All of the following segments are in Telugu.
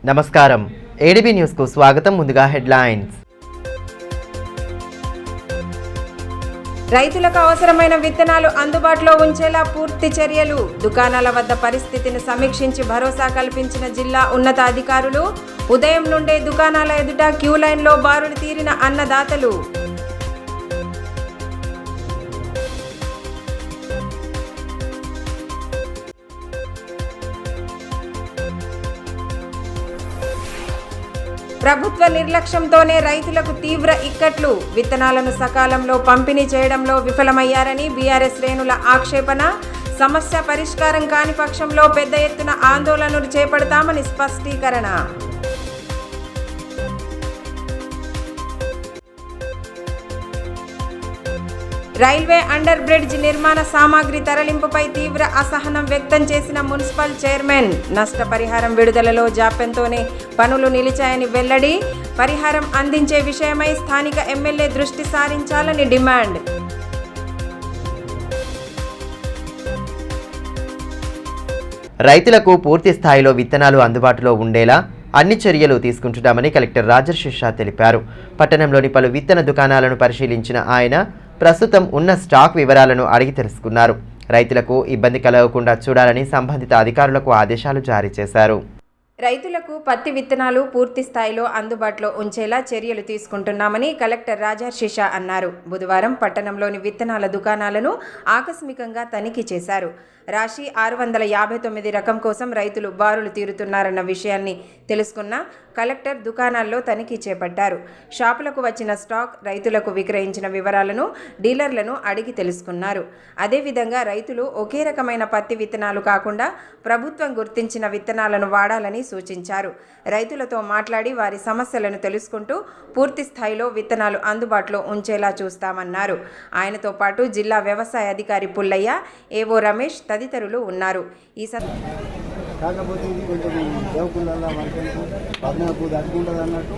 నమస్కారం ఏడీబీ న్యూస్ కు స్వాగతం. ముందుగా హెడ్లైన్స్. రైతులకు అవసరమైన విత్తనాలు అందుబాటులో ఉంచేలా పూర్తి చర్యలు. దుకాణాల వద్ద పరిస్థితిని సమీక్షించి భరోసా కల్పించిన జిల్లా ఉన్నతాధికారులు. ఉదయం నుండే దుకాణాల ఎదుట క్యూ లైన్లో బారులు తీరిన అన్నదాతలు. ప్రభుత్వ నిర్లక్ష్యంతోనే రైతులకు తీవ్ర ఇక్కట్లు. విత్తనాలను సకాలంలో పంపిణీ చేయడంలో విఫలమయ్యారని బీఆర్ఎస్ శ్రేణుల ఆక్షేపణ. సమస్య పరిష్కారం కాని పక్షంలో పెద్ద ఎత్తున ఆందోళనలు చేపడతామని స్పష్టీకరణ. రైల్వే అండర్ బ్రిడ్జ్ నిర్మాణ సామాగ్రి తరలింపుపై తీవ్ర అసహనం వ్యక్తం చేసిన మున్సిపల్ చైర్మన్. నష్టపరిహారం విడుదలలో జాప్యంతోనే పనులు నిలిచాయని వెల్లడి. పరిహారం అందించే విషయమై స్థానిక ఎమ్మెల్యే దృష్టి సారించాలని డిమాండ్. రైతులకు పూర్తి స్థాయిలో విత్తనాలు అందుబాటులో ఉండేలా అన్ని చర్యలు తీసుకుంటున్నామని కలెక్టర్ రాజర్షి షా తెలిపారు. పట్టణంలోని పలు విత్తన దుకాణాలను పరిశీలించిన ఆయన ప్రస్తుతం ఉన్న స్టాక్ వివరాలను అడిగి తెలుసుకున్నారు. రైతులకు ఇబ్బంది కలగకుండా చూడాలని సంబంధిత అధికారులకు ఆదేశాలు జారీ చేశారు. రైతులకు పత్తి విత్తనాలు పూర్తి స్థాయిలో అందుబాటులో ఉంచేలా చర్యలు తీసుకుంటున్నామని కలెక్టర్ రాజర్షి షా అన్నారు. బుధవారం పట్టణంలోని విత్తనాల దుకాణాలను ఆకస్మికంగా తనిఖీ చేశారు. రాశి 659 రకం కోసం రైతులు బారులు తీరుతున్నారన్న విషయాన్ని తెలుసుకున్న కలెక్టర్ దుకాణాల్లో తనిఖీ చేపట్టారు. షాపులకు వచ్చిన స్టాక్, రైతులకు విక్రయించిన వివరాలను డీలర్లను అడిగి తెలుసుకున్నారు. అదేవిధంగా రైతులు ఒకే రకమైన పత్తి విత్తనాలు కాకుండా ప్రభుత్వం గుర్తించిన విత్తనాలను వాడాలని సూచించారు. రైతులతో మాట్లాడి వారి సమస్యలను తెలుసుకుంటూ పూర్తి స్థాయిలో విత్తనాలు అందుబాటులో ఉంచేలా చూస్తామన్నారు. ఆయనతో పాటు జిల్లా వ్యవసాయ అధికారి పుల్లయ్య, ఏవో రమేష్ తదితరులు ఉన్నారు. ఈ కాకపోతే ఇది కొంచెం దేవకులలో మనకు పద్నాలుగు దట్టుకుంటుంది అన్నట్టు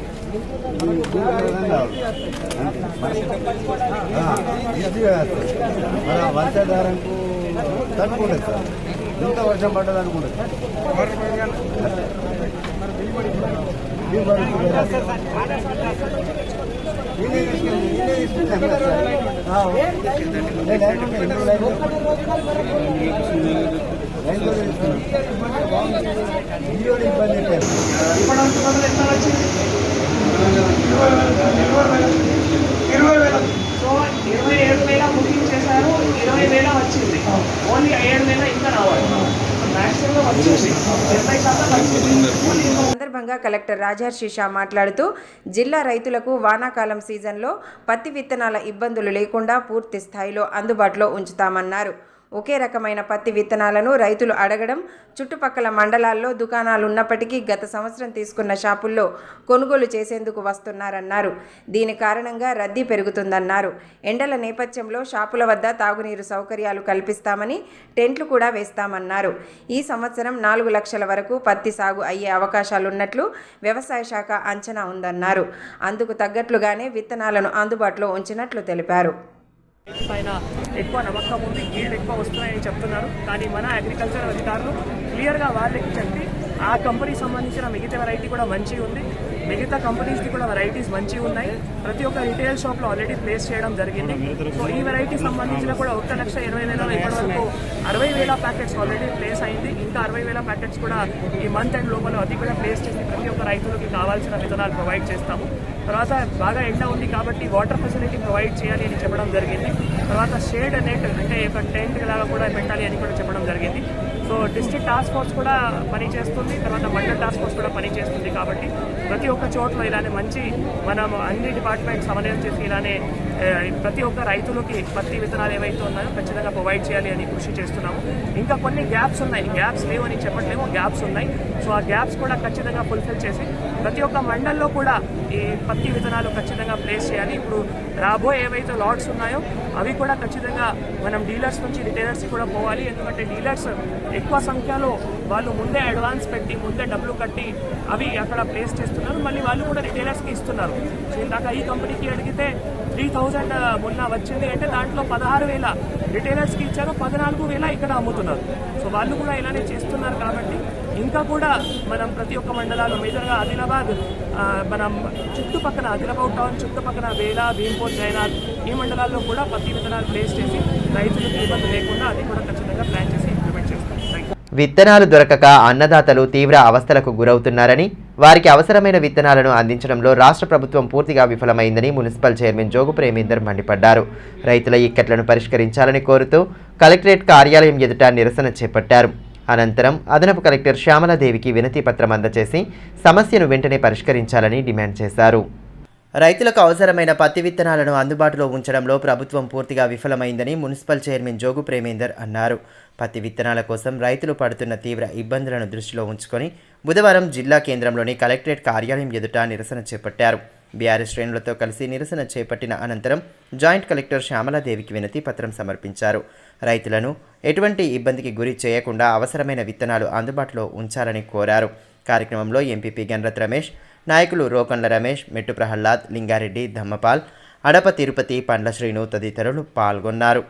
మన వర్షాధారంకు తట్టుకుంటుంది సార్. ఎంత వర్షం పడ్డది అనుకుంటుంది సో 27,000 బుకింగ్ చేశారు, 20,000 వచ్చింది. ఓన్లీ 7,000 ఇంకా రావాలి. సందర్భంగా కలెక్టర్ రాజర్షి షా మాట్లాడుతూ జిల్లా రైతులకు వానాకాలం సీజన్లో పత్తి విత్తనాల ఇబ్బందులు లేకుండా పూర్తి స్థాయిలో అందుబాటులో ఉంచుతామన్నారు. ఒకే రకమైన పత్తి విత్తనాలను రైతులు అడగడం, చుట్టుపక్కల మండలాల్లో దుకాణాలు ఉన్నప్పటికీ గత సంవత్సరం తీసుకున్న షాపుల్లో కొనుగోలు చేసేందుకు వస్తున్నారన్నారు. దీని కారణంగా రద్దీ పెరుగుతుందన్నారు. ఎండల నేపథ్యంలో షాపుల వద్ద తాగునీరు సౌకర్యాలు కల్పిస్తామని, టెంట్లు కూడా వేస్తామన్నారు. ఈ సంవత్సరం 4 లక్షల వరకు పత్తి సాగు అయ్యే అవకాశాలున్నట్లు వ్యవసాయ శాఖ అంచనా ఉందన్నారు. అందుకు తగ్గట్లుగానే విత్తనాలను అందుబాటులో ఉంచినట్లు తెలిపారు. పైన ఎక్కువ నమ్మకం ఉంది, ఈల్డ్ ఎక్కువ వస్తున్నాయని చెప్తున్నారు. కానీ మన అగ్రికల్చర్ అధికారులు క్లియర్గా వాళ్ళకి చెప్పి ఆ కంపెనీకి సంబంధించిన మిగతా వెరైటీ కూడా మంచిగా ఉంది, మిగతా కంపెనీస్కి కూడా వెరైటీస్ మంచిగా ఉన్నాయి. ప్రతి ఒక్క రిటైల్ షాప్లో ఆల్రెడీ ప్లేస్ చేయడం జరిగింది. సో ఈ వెరైటీ సంబంధించిన కూడా 1,20,000 ఇప్పటి వరకు 60,000 ప్యాకెట్స్ ఆల్రెడీ ప్లేస్ అయింది. ఇంకా 60,000 ప్యాకెట్స్ కూడా ఈ మంత్ ఎండ్ లోపల అది కూడా ప్లేస్ చేసి ప్రతి ఒక్క రైతులకి కావాల్సిన విత్తనాలు ప్రొవైడ్ చేస్తాము. తర్వాత బాగా ఎండ ఉంది కాబట్టి వాటర్ ఫెసిలిటీ ప్రొవైడ్ చేయాలి అని చెప్పడం జరిగింది. తర్వాత షేడ్ నెట్ అంటే ఒక టెంట్ లాగా కూడా పెట్టాలి అని కూడా చెప్పడం జరిగింది. సో డిస్ట్రిక్ట్ టాస్క్ ఫోర్స్ కూడా పనిచేస్తుంది, తర్వాత మండల్ టాస్క్ ఫోర్స్ కూడా పనిచేస్తుంది. కాబట్టి ప్రతి ఒక్క చోట్ల ఇలానే మంచి మనం అన్ని డిపార్ట్మెంట్స్ సమన్వయం చేసి ఇలానే ప్రతి ఒక్క రైతులకి పత్తి విత్తనాలు ఏవైతే ఉన్నాయో ఖచ్చితంగా ప్రొవైడ్ చేయాలి అని కృషి చేస్తున్నాము. ఇంకా కొన్ని గ్యాప్స్ ఉన్నాయి, గ్యాప్స్ లేవు అని చెప్పట్లేము, గ్యాప్స్ ఉన్నాయి. సో ఆ గ్యాప్స్ కూడా ఖచ్చితంగా ఫుల్ఫిల్ చేసి ప్రతి ఒక్క మండల్లో కూడా ఈ పత్తి విత్తనాలు ఖచ్చితంగా ప్లేస్ చేయాలి. ఇప్పుడు రాబోయే ఏవైతే లాట్స్ ఉన్నాయో అవి కూడా ఖచ్చితంగా మనం డీలర్స్ నుంచి రిటైలర్స్కి కూడా పోవాలి. ఎందుకంటే డీలర్స్ ఎక్కువ సంఖ్యలో వాళ్ళు ముందే అడ్వాన్స్ పెట్టి ముందే డబ్బులు కట్టి అవి అక్కడ ప్లేస్ చేస్తున్నారు, మళ్ళీ వాళ్ళు కూడా రిటైలర్స్కి ఇస్తున్నారు. సో ఇందాక ఈ కంపెనీకి అడిగితే 3,000 మొన్న వచ్చింది అంటే దాంట్లో 16,000 రిటైలర్స్కి ఇచ్చారు, 14,000 ఇక్కడ అమ్ముతున్నారు. సో వాళ్ళు కూడా ఇలానే చేస్తున్నారు. కాబట్టి ఇంకా కూడా మనం ప్రతి ఒక్క మండలాల్లో మేజర్గా ఆదిలాబాద్ మనం చుట్టుపక్కల ఆదిలాబాద్ టౌన్ చుట్టుపక్కల వేలా భీంపూర్ జైనాథ్ ఈ మండలాల్లో కూడా పత్తి విత్తనాలు ప్లేస్ చేసి రైతులకు ఇబ్బంది లేకుండా అది కూడా ఖచ్చితంగా ప్లాన్ చేసి ఇంప్లిమెంట్ చేస్తాం. విత్తనాలు దొరకక అన్నదాతలు తీవ్ర అవస్థలకు గురవుతున్నారని, వారికి అవసరమైన విత్తనాలను అందించడంలో రాష్ట్ర ప్రభుత్వం పూర్తిగా విఫలమైందని మున్సిపల్ చైర్మన్ జోగు ప్రేమేందర్ మండిపడ్డారు. రైతుల ఇక్కట్లను పరిష్కరించాలని కోరుతూ కలెక్టరేట్ కార్యాలయం ఎదుట నిరసన చేపట్టారు. అనంతరం అదనపు కలెక్టర్ శ్యామలాదేవికి వినతి పత్రం అందజేసి సమస్యను వెంటనే పరిష్కరించాలని డిమాండ్ చేశారు. రైతులకు అవసరమైన పత్తి విత్తనాలను అందుబాటులో ఉంచడంలో ప్రభుత్వం పూర్తిగా విఫలమైందని మున్సిపల్ చైర్మన్ జోగు ప్రేమేందర్ అన్నారు. పత్తి విత్తనాల కోసం రైతులు పడుతున్న తీవ్ర ఇబ్బందులను దృష్టిలో ఉంచుకొని బుధవారం జిల్లా కేంద్రంలోని కలెక్టరేట్ కార్యాలయం ఎదుట నిరసన చేపట్టారు. బీఆర్ఎస్ శ్రేణులతో కలిసి నిరసన చేపట్టిన అనంతరం జాయింట్ కలెక్టర్ శ్యామలాదేవికి వినతి పత్రం సమర్పించారు. రైతులను ఎటువంటి ఇబ్బందికి గురి చేయకుండా అవసరమైన విత్తనాలు అందుబాటులో ఉంచాలని కోరారు. కార్యక్రమంలో ఎంపీపీ గన్రత్ రమేష్, నాయకులు రోకండ్ల రమేష్, మెట్టు ప్రహ్లాద్, లింగారెడ్డి, ధమ్మపాల్, అడప తిరుపతి, పండ్ల శ్రీను తదితరులు పాల్గొన్నారు.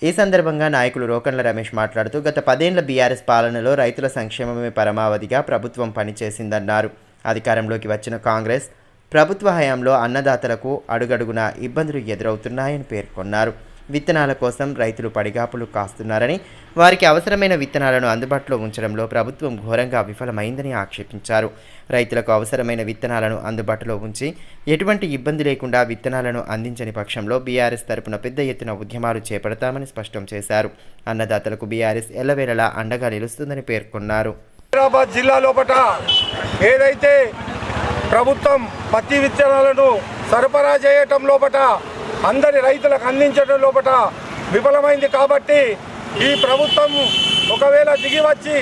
ఈ సందర్భంగా నాయకులు రోకండ్ల రమేష్ మాట్లాడుతూ గత 10 ఏళ్ల బీఆర్ఎస్ పాలనలో రైతుల సంక్షేమమే పరమావధిగా ప్రభుత్వం పనిచేసిందన్నారు. అధికారంలోకి వచ్చిన కాంగ్రెస్ ప్రభుత్వ హయాంలో అన్నదాతలకు అడుగడుగునా ఇబ్బందులు ఎదురవుతున్నాయని పేర్కొన్నారు. విత్తనాల కోసం రైతులు పడిగాపులు కాస్తున్నారని, వారికి అవసరమైన విత్తనాలను అందుబాటులో ఉంచడంలో ప్రభుత్వం ఘోరంగా విఫలమైందని ఆక్షేపించారు. రైతులకు అవసరమైన విత్తనాలను అందుబాటులో ఉంచి ఎటువంటి ఇబ్బంది లేకుండా విత్తనాలను అందించని పక్షంలో బీఆర్ఎస్ తరపున పెద్ద ఎత్తున ఉద్యమాలు చేపడతామని స్పష్టం చేశారు. అన్నదాతలకు బీఆర్ఎస్ ఎల్లవేళలా అండగా నిలుస్తుందని పేర్కొన్నారు. హైదరాబాద్ జిల్లా లోపల ఏదైతే ప్రభుత్వం పత్తి విత్తనాలను సరఫరా చేయటం లోపల అందరి రైతులకు అందించడం లోపల విఫలమైంది. కాబట్టి ఈ ప్రభుత్వం ఒకవేళ దిగి వచ్చి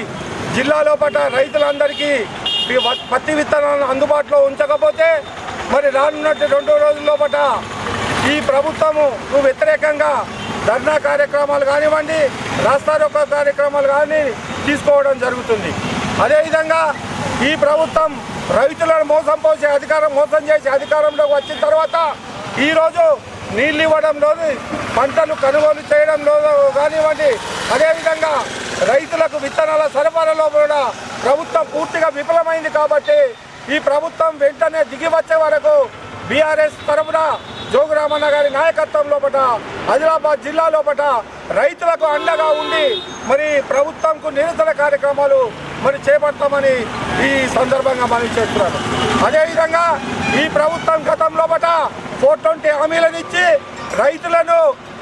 జిల్లా లోపల రైతులందరికీ పత్తి విత్తనాలను అందుబాటులో ఉంచకపోతే మరి రానున్నట్టు 2 రోజుల లోపల ఈ ప్రభుత్వము వ్యతిరేకంగా ధర్నా కార్యక్రమాలు కానివ్వండి, రాస్తారోకో కార్యక్రమాలు కానీ తీసుకోవడం జరుగుతుంది. అదేవిధంగా ఈ ప్రభుత్వం రైతులను మోసం చేసి అధికారంలోకి వచ్చిన తర్వాత ఈరోజు నీళ్ళు ఇవ్వడంలో, పంటలు కొనుగోలు చేయడంలో కానివ్వండి, అదేవిధంగా రైతులకు విత్తనాల సరఫరాలో కూడా ప్రభుత్వం పూర్తిగా విఫలమైంది. కాబట్టి ఈ ప్రభుత్వం వెంటనే దిగి వచ్చే వరకు బీఆర్ఎస్ తరఫున జోగురామన్న గారి నాయకత్వం లోపల ఆదిలాబాద్ జిల్లా లోపల రైతులకు అండగా ఉండి మరి ప్రభుత్వంకు నిరసన కార్యక్రమాలు మరి చేపడతామని ఈ సందర్భంగా మనం చేస్తున్నాను. అదేవిధంగా ఈ ప్రభుత్వం గతం లోపల 420 హామీలను ఇచ్చి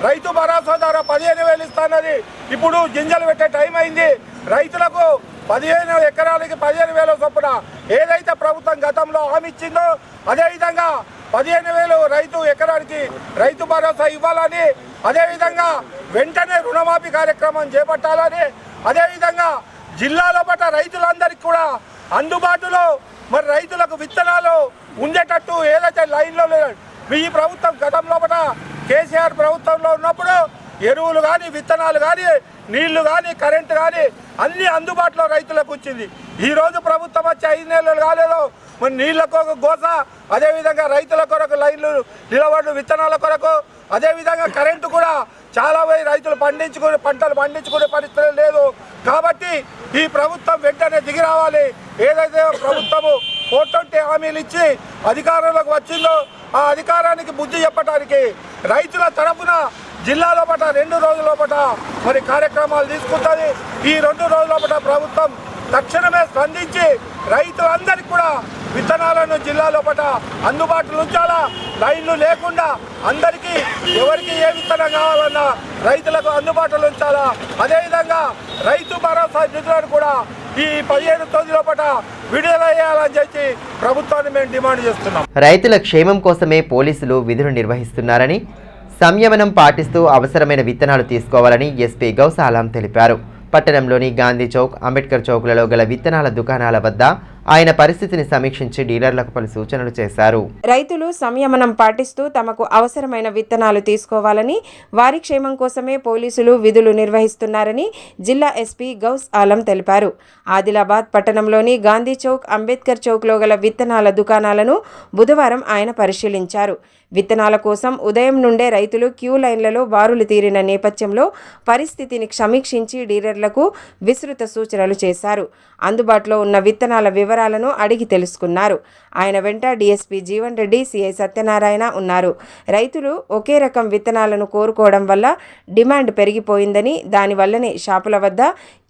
రైతు భరోసా ద్వారా 15,000 ఇస్తానని ఇప్పుడు గింజలు పెట్టే టైం అయింది. రైతులకు 15 ఎకరాలకి 15,000 చొప్పున ఏదైతే ప్రభుత్వం గతంలో హామీ ఇచ్చిందో అదేవిధంగా 15,000 రైతు ఎకరానికి రైతు భరోసా ఇవ్వాలని, అదేవిధంగా వెంటనే రుణమాఫీ కార్యక్రమం చేపట్టాలని, అదేవిధంగా జిల్లాలో పట్ల రైతులందరికీ కూడా అందుబాటులో మరి రైతులకు విత్తనాలు ఉండేటట్టు ఏదైతే లైన్లో ఈ ప్రభుత్వం గతంలో పట్ల కేసీఆర్ ప్రభుత్వంలో ఉన్నప్పుడు ఎరువులు కానీ, విత్తనాలు కానీ, నీళ్లు కానీ, కరెంటు కానీ అన్నీ అందుబాటులో రైతులకు వచ్చింది. ఈరోజు ప్రభుత్వం వచ్చి 5 నెలలు కాలేదు, మరి నీళ్లకు ఒక గోస, అదేవిధంగా రైతుల కొరకు లైన్లు నిలబడు విత్తనాల కొరకు, అదేవిధంగా కరెంటు కూడా చాలా రైతులు పంటలు పండించుకునే పరిస్థితి లేదు. కాబట్టి ఈ ప్రభుత్వం వెంటనే దిగి రావాలి. ఏదైతే ప్రభుత్వము 420 హామీలు ఇచ్చి అధికారంలోకి వచ్చిందో ఆ అధికారానికి బుద్ధి చెప్పడానికి రైతుల తరఫున జిల్లాలో పట్ల 2 రోజుల పట్ల మరి కార్యక్రమాలు తీసుకుంటుంది. ఈ 2 రోజుల పట్ల ప్రభుత్వం తక్షణమే స్పందించి రైతులందరికీ కూడా విత్తనాలను జిల్లాలో పట్ల అందుబాటులో ఉంచాలా, లైన్లు లేకుండా అందరికీ ఎవరికి ఏ విత్తనం కావాలన్నా రైతులకు అందుబాటులో ఉంచాలా. అదేవిధంగా రైతు భరోసా నిధులను కూడా ఈ 15 తేదీల పట్ల విడుదల చేయాలని చెప్పి ప్రభుత్వాన్ని మేము డిమాండ్ చేస్తున్నాం. రైతుల క్షేమం కోసమే పోలీసులు విధులు నిర్వహిస్తున్నారని, సంయమనం పాటిస్తూ అవసరమైన విత్తనాలు తీసుకోవాలని ఎస్పీ గౌస్ ఆలం తెలిపారు. పట్టణంలోని గాంధీ చౌక్, అంబేద్కర్ చౌక్లలో గల విత్తనాల దుకాణాల వద్ద ఆయన పరిస్థితిని సమీక్షించి డీలర్లకు పలు సూచనలు చేశారు. రైతులు సంయమనం పాటిస్తూ తమకు అవసరమైన విత్తనాలు తీసుకోవాలని, వారి క్షేమం కోసమే పోలీసులు విధులు నిర్వహిస్తున్నారని జిల్లా ఎస్పీ గౌస్ ఆలం తెలిపారు. ఆదిలాబాద్ పట్టణంలోని గాంధీ చౌక్, అంబేద్కర్ చౌక్లో గల విత్తనాల దుకాణాలను బుధవారం ఆయన పరిశీలించారు. విత్తనాల కోసం ఉదయం నుండే రైతులు క్యూ లైన్లలో బారులు తీరిన నేపథ్యంలో పరిస్థితిని సమీక్షించి డీలర్లకు విస్తృత సూచనలు చేశారు. అందుబాటులో ఉన్న విత్తనాల వివరాలను అడిగి తెలుసుకున్నారు. ఆయన వెంట డీఎస్పీ జీవన్ రెడ్డి, సిఐ సత్యనారాయణ ఉన్నారు. రైతులు ఒకే రకం విత్తనాలను కోరుకోవడం వల్ల డిమాండ్ పెరిగిపోయిందని, దానివల్లనే షాపుల వద్ద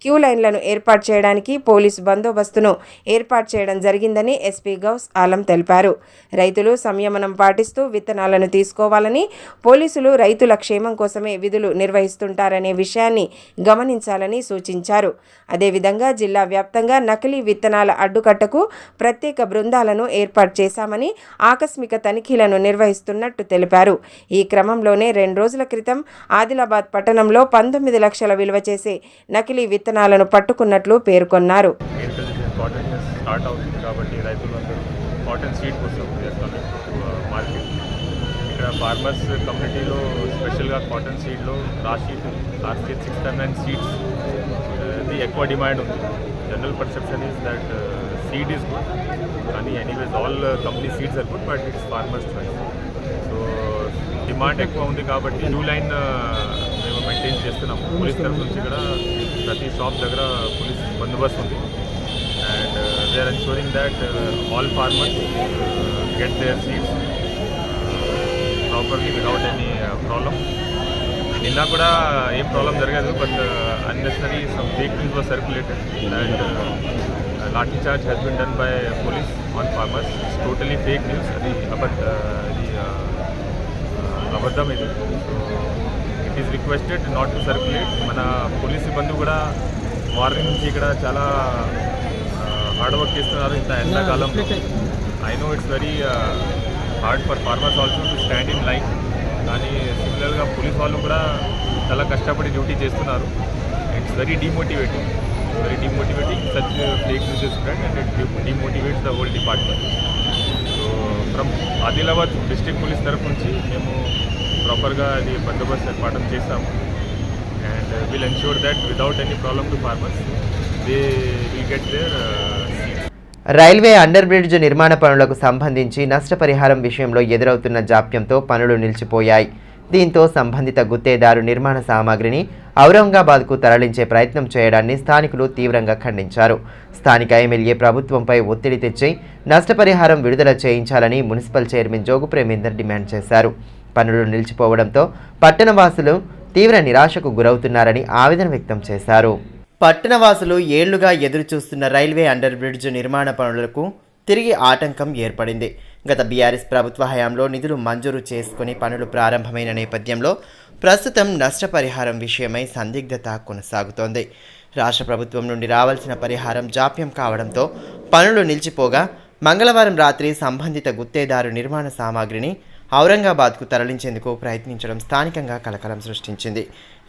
క్యూ లైన్లను ఏర్పాటు చేయడానికి పోలీసు బందోబస్తును ఏర్పాటు చేయడం జరిగిందని ఎస్పీ గౌస్ ఆలం తెలిపారు. రైతులు సంయమనం పాటిస్తూ విత్తనాలను తీసుకోవాలని, పోలీసులు రైతుల క్షేమం కోసమే విధులు నిర్వహిస్తుంటారనే విషయాన్ని గమనించాలని సూచించారు. అదేవిధంగా జిల్లా వ్యాప్తంగా నకిలీ విత్తనాల అడ్డుకట్టకు ప్రత్యేక బృందాలను ఏర్పాటు చేశామని, ఆకస్మిక తనిఖీలను నిర్వహిస్తున్నట్టు తెలిపారు. ఈ క్రమంలోనే 2 రోజుల క్రితం ఆదిలాబాద్ పట్టణంలో 19 లక్షల విలువ చేసే నకిలీ విత్తనాలను పట్టుకున్నట్లు పేర్కొన్నారు. స్టార్ట్ అవుతుంది కాబట్టి రైతులందరూ కాటన్ సీడ్ కోసం చేస్తాను మార్కెట్. ఇక్కడ ఫార్మర్స్ కమ్యూనిటీలో స్పెషల్గా కాటన్ సీడ్లో లాస్ట్ ఇయర్ 609 సీడ్స్ ఇది ఎక్కువ డిమాండ్ ఉంది. General perception is that seed is good, కానీ anyways all company seeds are good, but it's farmers choice. So demand ఎక్కువ ఉంది కాబట్టి క్యూ లైన్ మేము మెయింటైన్ చేస్తున్నాము. పోలీస్ తరఫు నుంచి కూడా ప్రతి షాప్ దగ్గర పోలీస్ బందోబస్తు ఉంది. And they are ensuring that all farmers get their seeds properly without any problem. నిన్న కూడా ఏం ప్రాబ్లం జరగదు, but unnecessary some fake news was circulated and lathi charge has been done by police on farmers. It's totally fake news. అది అబద్ధం ఇది. So it is requested not to circulate. మన పోలీస్ సిబ్బంది కూడా మార్నింగ్ నుంచి ఇక్కడ చాలా హార్డ్ వర్క్ చేస్తున్నారు ఇంత ఎండాకాలం. I know it's very hard for farmers also to stand in line, కానీ సిమిలర్గా పోలీస్ వాళ్ళు కూడా చాలా కష్టపడి డ్యూటీ చేస్తున్నారు. It's very demotivating such fake news spread and it demotivates the whole department. So from Adilabad district police తరఫు నుంచి మేము ప్రాపర్గా అది బందోబస్తు ఏర్పాటు చేస్తాము. And will ensure that without any problem to farmers they will get there. Railway under bridge నిర్మాణ పనులకు సంబంధించి నష్టపరిహారం విషయంలో ఎదురవుతున్న జాప్యంతో పనులు నిలిచిపోయాయి. దీంతో సంబంధిత గుత్తేదారు నిర్మాణ సామాగ్రిని ఔరంగాబాద్కు తరలించే ప్రయత్నం చేయడాన్ని స్థానికులు తీవ్రంగా ఖండించారు. స్థానిక ఎమ్మెల్యే ప్రభుత్వంపై ఒత్తిడి తెచ్చి నష్టపరిహారం విడుదల చేయించాలని municipal chairman Jogu Premender demand చేశారు. పనులు నిలిచిపోవడంతో పట్టణవాసులు తీవ్ర నిరాశకు గురవుతున్నారని ఆవేదన వ్యక్తం చేశారు. పట్టణవాసులు ఏళ్లుగా ఎదురుచూస్తున్న రైల్వే అండర్ బ్రిడ్జ్ నిర్మాణ పనులకు తిరిగి ఆటంకం ఏర్పడింది. గత బీఆర్ఎస్ ప్రభుత్వ హయాంలో నిధులు మంజూరు చేసుకుని పనులు ప్రారంభమైన నేపథ్యంలో ప్రస్తుతం నష్టపరిహారం విషయమై సందిగ్ధత కొనసాగుతోంది. రాష్ట్ర ప్రభుత్వం నుండి రావాల్సిన పరిహారం జాప్యం కావడంతో పనులు నిలిచిపోగా మంగళవారం రాత్రి సంబంధిత గుత్తేదారు నిర్మాణ సామాగ్రిని ఔరంగాబాద్కు తరలించేందుకు ప్రయత్నించడం స్థానికంగా కలకలం సృష్టించింది.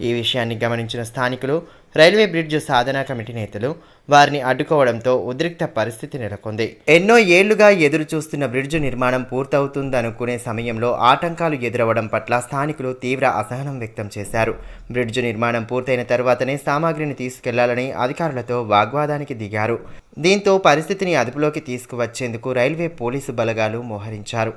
ఈ విషయాన్ని గమనించిన స్థానికులు, రైల్వే బ్రిడ్జ్ సాధనా కమిటీ నేతలు వారిని అడ్డుకోవడంతో ఉద్రిక్త పరిస్థితి నెలకొంది. ఎన్నో ఏళ్లుగా ఎదురు చూస్తున్న బ్రిడ్జ్ నిర్మాణం పూర్తవుతుందనుకునే సమయంలో ఆటంకాలు ఎదురవడం పట్ల స్థానికులు తీవ్ర అసహనం వ్యక్తం చేశారు. బ్రిడ్జ్ నిర్మాణం పూర్తయిన తర్వాతనే సామాగ్రిని తీసుకెళ్లాలని అధికారులతో వాగ్వాదానికి దిగారు. దీంతో పరిస్థితిని అదుపులోకి తీసుకువచ్చేందుకు రైల్వే పోలీసు బలగాలు మోహరించారు.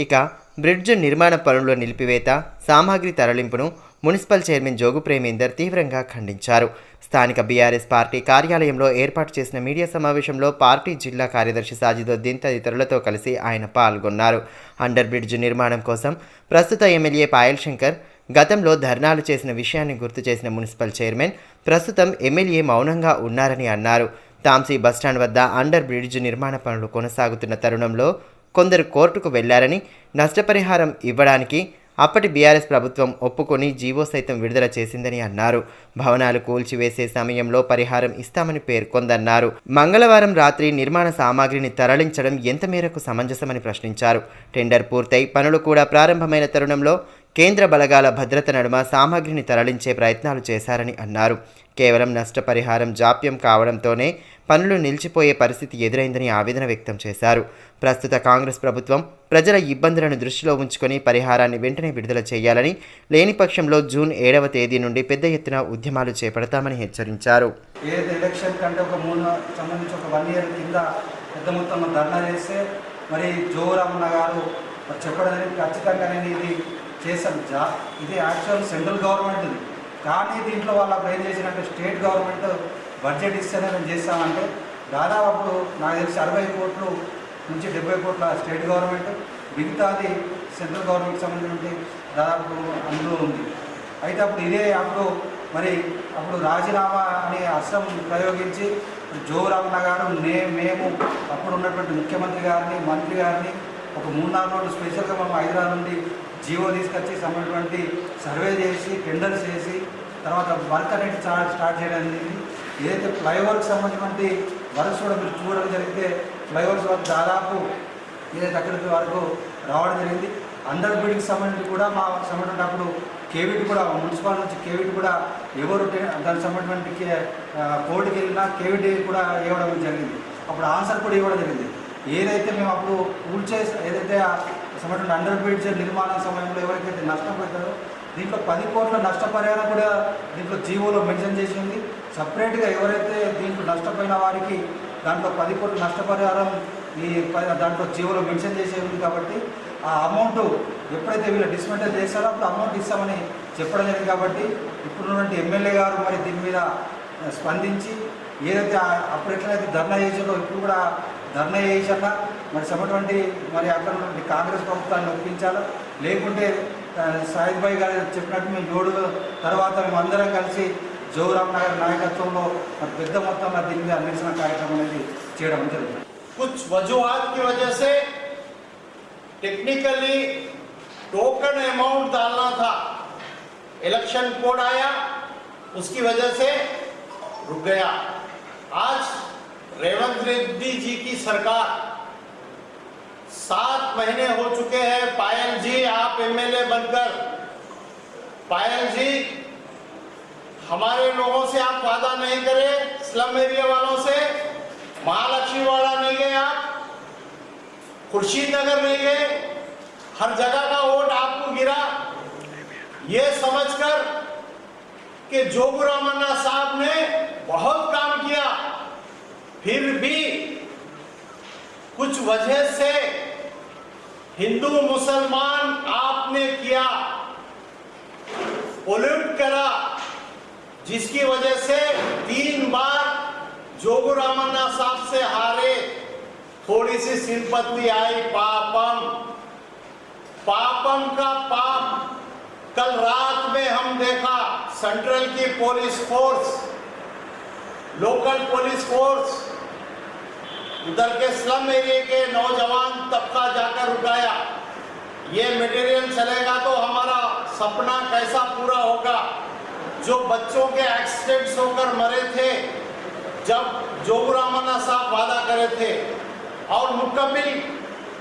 ఇక బ్రిడ్జ్ నిర్మాణ పనుల నిలిపివేత, సామాగ్రి తరలింపును మున్సిపల్ చైర్మన్ జోగు ప్రేమేందర్ తీవ్రంగా ఖండించారు. స్థానిక బీఆర్ఎస్ పార్టీ కార్యాలయంలో ఏర్పాటు చేసిన మీడియా సమావేశంలో పార్టీ జిల్లా కార్యదర్శి సాజిదుద్దీన్ తదితరులతో కలిసి ఆయన పాల్గొన్నారు. అండర్ బ్రిడ్జ్ నిర్మాణం కోసం ప్రస్తుత ఎమ్మెల్యే పాయల్ శంకర్ గతంలో ధర్నాలు చేసిన విషయాన్ని గుర్తు చేసిన మున్సిపల్ చైర్మన్ ప్రస్తుతం ఎమ్మెల్యే మౌనంగా ఉన్నారని అన్నారు. తాంసీ బస్టాండ్ వద్ద అండర్ బ్రిడ్జ్ నిర్మాణ పనులు కొనసాగుతున్న తరుణంలో కొందరు కోర్టుకు వెళ్లారని, నష్టపరిహారం ఇవ్వడానికి అప్పటి బీఆర్ఎస్ ప్రభుత్వం ఒప్పుకొని జీవో సైతం విడుదల చేసిందని అన్నారు. భవనాలు కూల్చివేసే సమయంలో పరిహారం ఇస్తామని పేర్కొందన్నారు. మంగళవారం రాత్రి నిర్మాణ సామాగ్రిని తరలించడం ఎంత మేరకు సమంజసమని ప్రశ్నించారు. టెండర్ పూర్తయి పనులు కూడా ప్రారంభమైన తరుణంలో కేంద్ర బలగాల భద్రత నడుమ సామాగ్రిని తరలించే ప్రయత్నాలు చేశారని అన్నారు. కేవలం నష్టపరిహారం జాప్యం కావడంతోనే పనులు నిలిచిపోయే పరిస్థితి ఎదురైందని ఆవేదన వ్యక్తం చేశారు. ప్రస్తుత కాంగ్రెస్ ప్రభుత్వం ప్రజల ఇబ్బందులను దృష్టిలో ఉంచుకొని పరిహారాన్ని వెంటనే విడుదల చేయాలని, లేని పక్షంలో జూన్ 7వ తేదీ నుండి పెద్ద ఎత్తున ఉద్యమాలు చేపడతామని హెచ్చరించారు. ఏదైతే ఎలక్షన్ కంటే ఒక 3 సంబంధించి ఒక 1 ఇయర్ కింద పెద్ద మొత్తంలో ధర్నా చేస్తే మరి జోరామన్న గారు చెప్పడం ఖచ్చితంగా నేను ఇది చేశాను. ఇది యాక్చువల్ సెంట్రల్ గవర్నమెంట్, కానీ దీంట్లో వాళ్ళకు ఏం చేసినట్టు స్టేట్ గవర్నమెంట్ బడ్జెట్ ఇస్తేనే మేము చేస్తామంటే దాదాపు అప్పుడు నాకు తెలిసి 60 కోట్లు నుంచి 70 కోట్ల స్టేట్ గవర్నమెంట్, మిగతాది సెంట్రల్ గవర్నమెంట్కి సంబంధించి దాదాపు అందులో ఉంది. అయితే అప్పుడు అప్పుడు రాజీనామా అనే అస్త్రం ప్రయోగించి జోరామన్న గారు మేము అప్పుడు ఉన్నటువంటి ముఖ్యమంత్రి గారిని, మంత్రి గారిని ఒక 3-4 రోజులు స్పెషల్గా మనం హైదరాబాద్ నుండి జీవో తీసుకొచ్చి సంబంధించి సర్వే చేసి టెండర్స్ చేసి తర్వాత వర్క్ అనేది స్టార్ట్ చేయడం జరిగింది. ఏదైతే ఫ్లైఓవర్కి సంబంధించి వర్క్స్ కూడా మీరు చూడడం జరిగితే ఫ్లైఓవర్స్ వర్క్ దాదాపు ఏదైతే అక్కడికి వరకు రావడం జరిగింది. అండర్ బిల్డింగ్ సంబంధించి కూడా మా సంబంధించి అప్పుడు కేవీటీ కూడా మున్సిపల్ నుంచి కేవీటీ కూడా ఎవరు దానికి సంబంధించి కోర్టుకి వెళ్ళినా కేవీటీ కూడా ఇవ్వడం జరిగింది. అప్పుడు ఆన్సర్ కూడా ఇవ్వడం జరిగింది. ఏదైతే మేము అప్పుడు ఏదైతే సంబంధించిన అండర్ బ్రిడ్జ్ నిర్మాణ సమయంలో ఎవరికైతే నష్టం పెడతారో దీంట్లో 10 కోట్ల నష్టపరిహారం కూడా దీంట్లో జీవోలో మెన్షన్ చేసి ఉంది. సపరేట్గా ఎవరైతే దీంట్లో నష్టపోయిన వారికి దాంట్లో 10 కోట్ల నష్టపరిహారం దాంట్లో జీవోలో మెన్షన్ చేసే ఉంది. కాబట్టి ఆ అమౌంట్ ఎప్పుడైతే వీళ్ళు డిస్మెంటల్ చేస్తారో అప్పుడు అమౌంట్ ఇస్తామని చెప్పడం జరిగింది. కాబట్టి ఇప్పుడున్నటువంటి ఎమ్మెల్యే గారు మరి దీని మీద స్పందించి ఏదైతే అప్పుడు ఎట్లయితే ధర్నా చేసారో ఇప్పుడు కూడా ధర్నా చేశాక మరి సమటువంటి అక్కడ నుండి కాంగ్రెస్ ప్రభుత్వాన్ని ఒప్పించాలో, లేకుంటే సాయిద్ భాయ్ గారు చెప్పినట్టు మేము 7 తర్వాత మేము అందరం కలిసి జోరామన్న గారి నాయకత్వంలో మరి పెద్ద మొత్తంలో దీని మీద నిరసన కార్యక్రమం అనేది చేయడం జరుగుతుంది. कुछ वजूहात की वजह से टेक्निकली टोकन अमाउंट डालना था, इलेक्शन कोड आया, उसकी वजह से रुक गया. आज रेवंत रेड्डी जी की सरकार 7 महीने हो चुके हैं. पायल जी आप एमएलए बनकर, पायल जी हमारे लोगों से आप वादा नहीं करे, स्लम एरिया वालों से, महालक्ष्मी वाला नहीं गए आप, खुर्शीद नगर नहीं गए, हर जगह का वोट आपको गिरा. ये समझकर कि जोगुरामन्ना साहब ने बहुत काम किया, फिर भी कुछ वजह से हिंदू मुसलमान आपने किया, पोल्यूट करा, जिसकी वजह से 3 बार जोगुरामन्ना साहब से हारे. थोड़ी सी सिंपत्ति आई. पापम का पाप. कल रात में हम देखा सेंट्रल की police force, local police force उधर के स्लम एरिया के नौजवान तबका जाकर रुकाया. ये मटेरियल चलेगा तो हमारा सपना कैसा पूरा होगा. जो बच्चों के एक्सीडेंट्स होकर मरे थे जब जोगुरामन्ना साहब वादा करे थे और मुकम्मल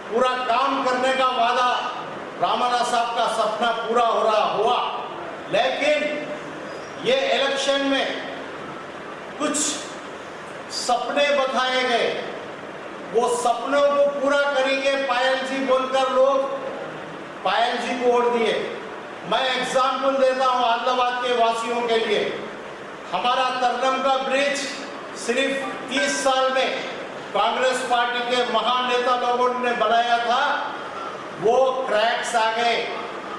पूरा काम करने का वादा रामन्ना साहब का सपना पूरा हो रहा हुआ. लेकिन ये इलेक्शन में कुछ सपने बताए गए, वो सपनों को पूरा करेंगे पायल जी बोलकर लोग पायल जी को वोट दिए. मैं एग्जाम्पल देता हूँ आदिलाबाद के वासियों के लिए. हमारा तरनम का ब्रिज सिर्फ 30 साल में कांग्रेस पार्टी के महान नेता लोगों ने बनाया था. वो क्रैक्स आ गए,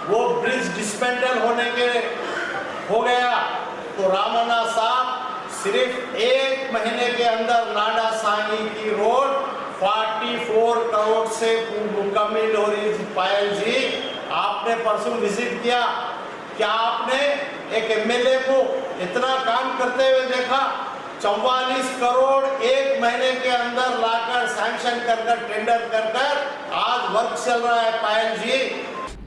वो ब्रिज डिसमेंटल हो गया. तो रामन्ना साहब सिर्फ 1 महीने के अंदर नाडा सांगी की रोड 44 करोड़ से मुकम्मल हो रही थी. पायल जी आपने परसों विजिट किया, क्या आपने एक एमएलए को इतना काम करते हुए देखा? 44 करोड़ 1 महीने के अंदर लाकर सैंक्शन कर टेंडर कर आज वर्क चल रहा है. पायल जी